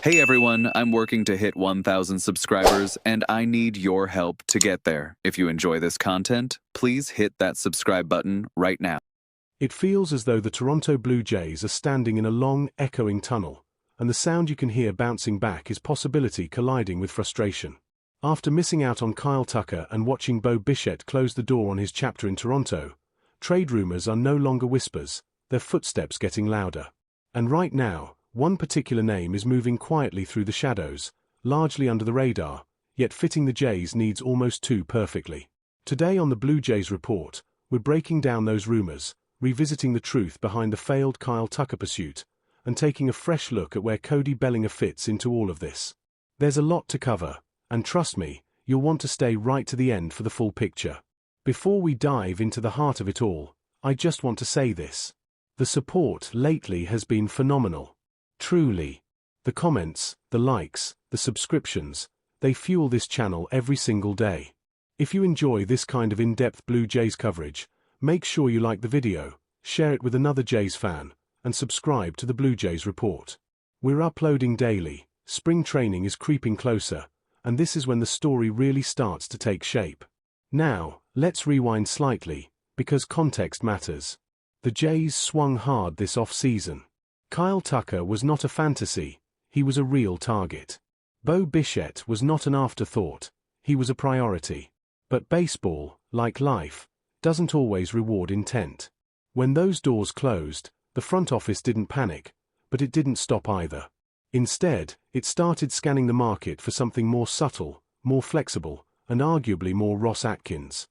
Hey everyone, I'm working to hit 1,000 subscribers and I need your help to get there. If you enjoy this content, please hit that subscribe button right now. It feels as though the Toronto Blue Jays are standing in a long, echoing tunnel, and the sound you can hear bouncing back is possibility colliding with frustration. After missing out on Kyle Tucker and watching Bo Bichette close the door on his chapter in Toronto, trade rumors are no longer whispers, their footsteps getting louder. And right now, one particular name is moving quietly through the shadows, largely under the radar, yet fitting the Jays' needs almost too perfectly. Today on the Blue Jays Report, we're breaking down those rumors, revisiting the truth behind the failed Kyle Tucker pursuit, and taking a fresh look at where Cody Bellinger fits into all of this. There's a lot to cover, and trust me, you'll want to stay right to the end for the full picture. Before we dive into the heart of it all, I just want to say this. The support lately has been phenomenal. Truly. The comments, the likes, the subscriptions, they fuel this channel every single day. If you enjoy this kind of in-depth Blue Jays coverage, make sure you like the video, share it with another Jays fan, and subscribe to the Blue Jays Report. We're uploading daily, spring training is creeping closer, and this is when the story really starts to take shape. Now, let's rewind slightly, because context matters. The Jays swung hard this off-season. Kyle Tucker was not a fantasy, he was a real target. Bo Bichette was not an afterthought, he was a priority. But baseball, like life, doesn't always reward intent. When those doors closed, the front office didn't panic, but it didn't stop either. Instead, it started scanning the market for something more subtle, more flexible, and arguably more Ross Atkins.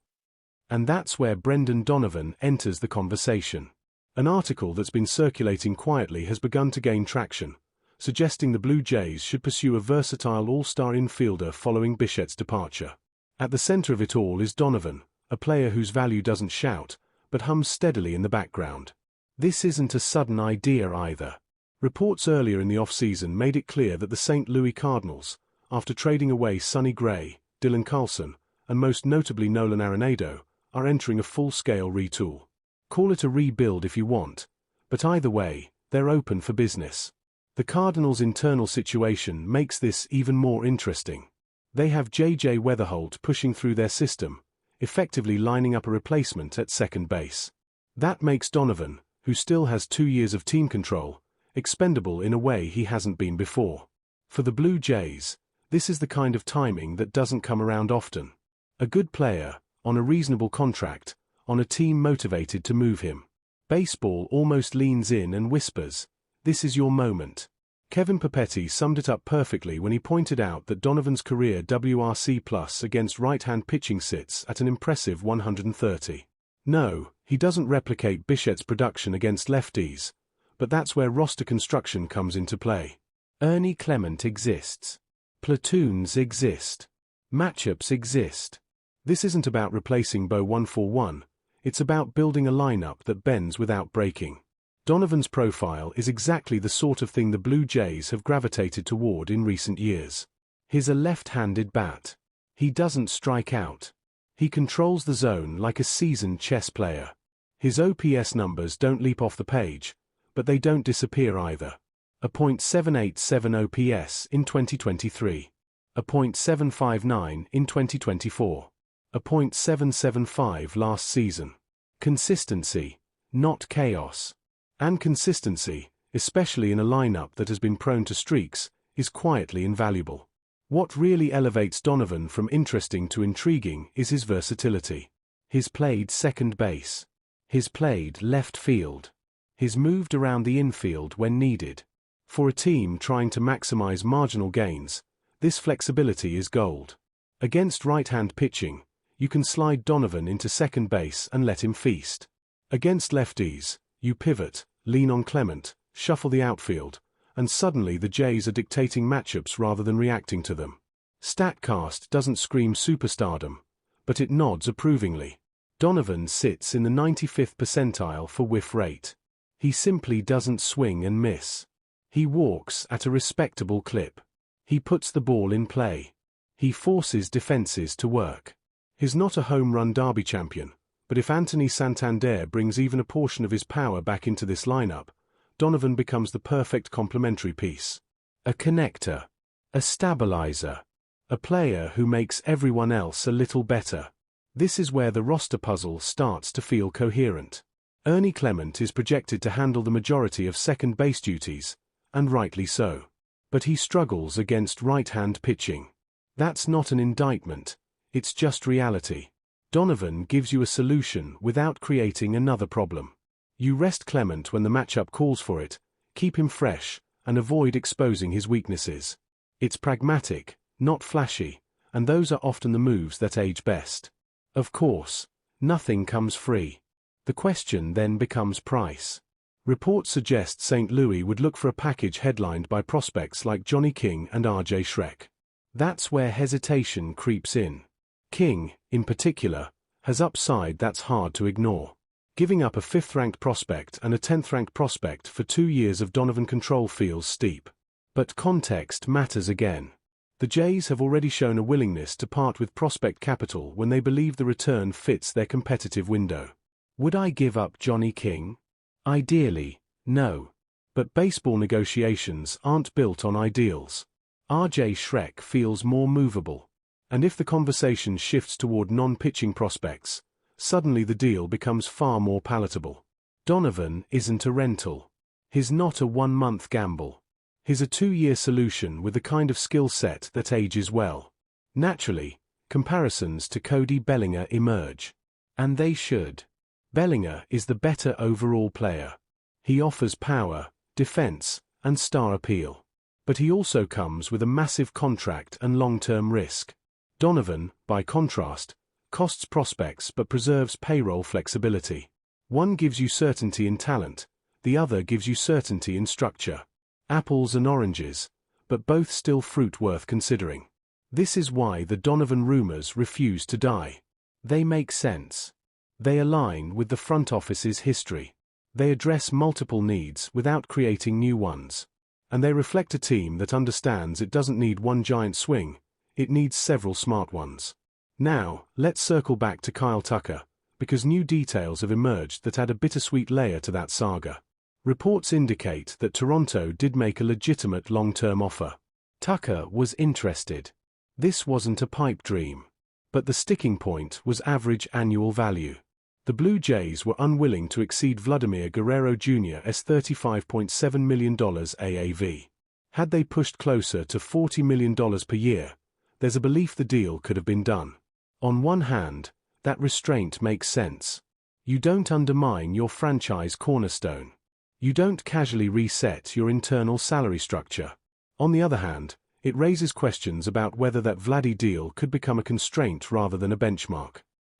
And that's where Brendan Donovan enters the conversation. An article that's been circulating quietly has begun to gain traction, suggesting the Blue Jays should pursue a versatile all-star infielder following Bichette's departure. At the center of it all is Donovan, a player whose value doesn't shout, but hums steadily in the background. This isn't a sudden idea either. Reports earlier in the offseason made it clear that the St. Louis Cardinals, after trading away Sonny Gray, Dylan Carlson, and most notably Nolan Arenado, are entering a full-scale retool. Call it a rebuild if you want, but either way, they're open for business. The Cardinals' internal situation makes this even more interesting. They have J.J. Weatherholt pushing through their system, effectively lining up a replacement at second base. That makes Donovan, who still has 2 years of team control, expendable in a way he hasn't been before. For the Blue Jays, this is the kind of timing that doesn't come around often. A good player, on a reasonable contract, on a team motivated to move him. Baseball almost leans in and whispers, "This is your moment." Kevin Papetti summed it up perfectly when he pointed out that Donovan's career WRC+ against right-hand pitching sits at an impressive 130. No, he doesn't replicate Bichette's production against lefties, but that's where roster construction comes into play. Ernie Clement exists. Platoons exist. Matchups exist. This isn't about replacing Bo 1-for-1, it's about building a lineup that bends without breaking. Donovan's profile is exactly the sort of thing the Blue Jays have gravitated toward in recent years. He's a left-handed bat. He doesn't strike out. He controls the zone like a seasoned chess player. His OPS numbers don't leap off the page, but they don't disappear either. A .787 OPS in 2023. A .759 in 2024. A .775 last season. Consistency, not chaos. And consistency, especially in a lineup that has been prone to streaks, is quietly invaluable. What really elevates Donovan from interesting to intriguing is his versatility. He's played second base. He's played left field. He's moved around the infield when needed. For a team trying to maximize marginal gains, this flexibility is gold. Against right-hand pitching, you can slide Donovan into second base and let him feast. Against lefties, you pivot, lean on Clement, shuffle the outfield, and suddenly the Jays are dictating matchups rather than reacting to them. StatCast doesn't scream superstardom, but it nods approvingly. Donovan sits in the 95th percentile for whiff rate. He simply doesn't swing and miss. He walks at a respectable clip. He puts the ball in play. He forces defenses to work. He's not a home run derby champion, but if Anthony Santander brings even a portion of his power back into this lineup, Donovan becomes the perfect complementary piece. A connector. A stabilizer. A player who makes everyone else a little better. This is where the roster puzzle starts to feel coherent. Ernie Clement is projected to handle the majority of second base duties, and rightly so. But he struggles against right-hand pitching. That's not an indictment, it's just reality. Donovan gives you a solution without creating another problem. You rest Clement when the matchup calls for it, keep him fresh, and avoid exposing his weaknesses. It's pragmatic, not flashy, and those are often the moves that age best. Of course, nothing comes free. The question then becomes price. Reports suggest St. Louis would look for a package headlined by prospects like Johnny King and R.J. Schreck. That's where hesitation creeps in. King, in particular, has upside that's hard to ignore. Giving up a 5th-ranked prospect and a 10th-ranked prospect for 2 years of Donovan control feels steep. But context matters again. The Jays have already shown a willingness to part with prospect capital when they believe the return fits their competitive window. Would I give up Johnny King? Ideally, no. But baseball negotiations aren't built on ideals. R.J. Schreck feels more movable. And if the conversation shifts toward non-pitching prospects, suddenly the deal becomes far more palatable. Donovan isn't a rental. He's not a one-month gamble. He's a 2-year solution with the kind of skill set that ages well. Naturally, comparisons to Cody Bellinger emerge. And they should. Bellinger is the better overall player. He offers power, defense, and star appeal. But he also comes with a massive contract and long-term risk. Donovan, by contrast, costs prospects but preserves payroll flexibility. One gives you certainty in talent, the other gives you certainty in structure. Apples and oranges, but both still fruit worth considering. This is why the Donovan rumors refuse to die. They make sense. They align with the front office's history. They address multiple needs without creating new ones. And they reflect a team that understands it doesn't need one giant swing, it needs several smart ones. Now, let's circle back to Kyle Tucker, because new details have emerged that add a bittersweet layer to that saga. Reports indicate that Toronto did make a legitimate long-term offer. Tucker was interested. This wasn't a pipe dream. But the sticking point was average annual value. The Blue Jays were unwilling to exceed Vladimir Guerrero Jr.'s $35.7 million AAV. Had they pushed closer to $40 million per year, there's a belief the deal could have been done. On one hand, that restraint makes sense. You don't undermine your franchise cornerstone. You don't casually reset your internal salary structure. On the other hand, it raises questions about whether that Vladdy deal could become a constraint rather than a benchmark.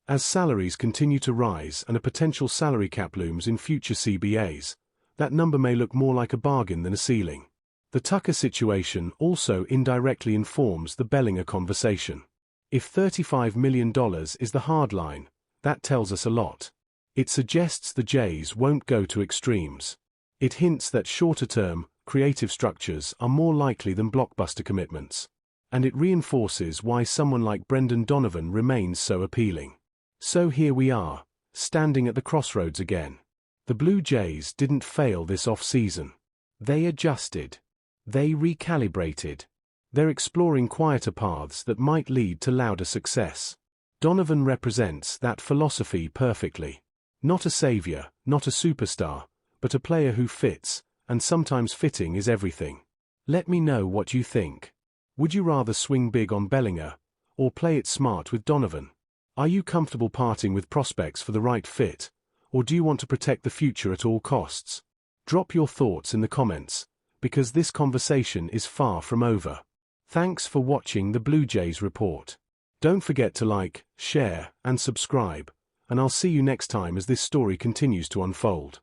As salaries continue to rise and a potential salary cap looms in future CBAs, that number may look more like a bargain than a ceiling. The Tucker situation also indirectly informs the Bellinger conversation. If $35 million is the hard line, that tells us a lot. It suggests the Jays won't go to extremes. It hints that shorter-term, creative structures are more likely than blockbuster commitments. And it reinforces why someone like Brendan Donovan remains so appealing. So here we are, standing at the crossroads again. The Blue Jays didn't fail this off-season. They adjusted. They recalibrated. They're exploring quieter paths that might lead to louder success. Donovan represents that philosophy perfectly. Not a savior, not a superstar, but a player who fits, and sometimes fitting is everything. Let me know what you think. Would you rather swing big on Bellinger, or play it smart with Donovan? Are you comfortable parting with prospects for the right fit, or do you want to protect the future at all costs? Drop your thoughts in the comments, because this conversation is far from over. Thanks for watching the Blue Jays Report. Don't forget to like, share, and subscribe, and I'll see you next time as this story continues to unfold.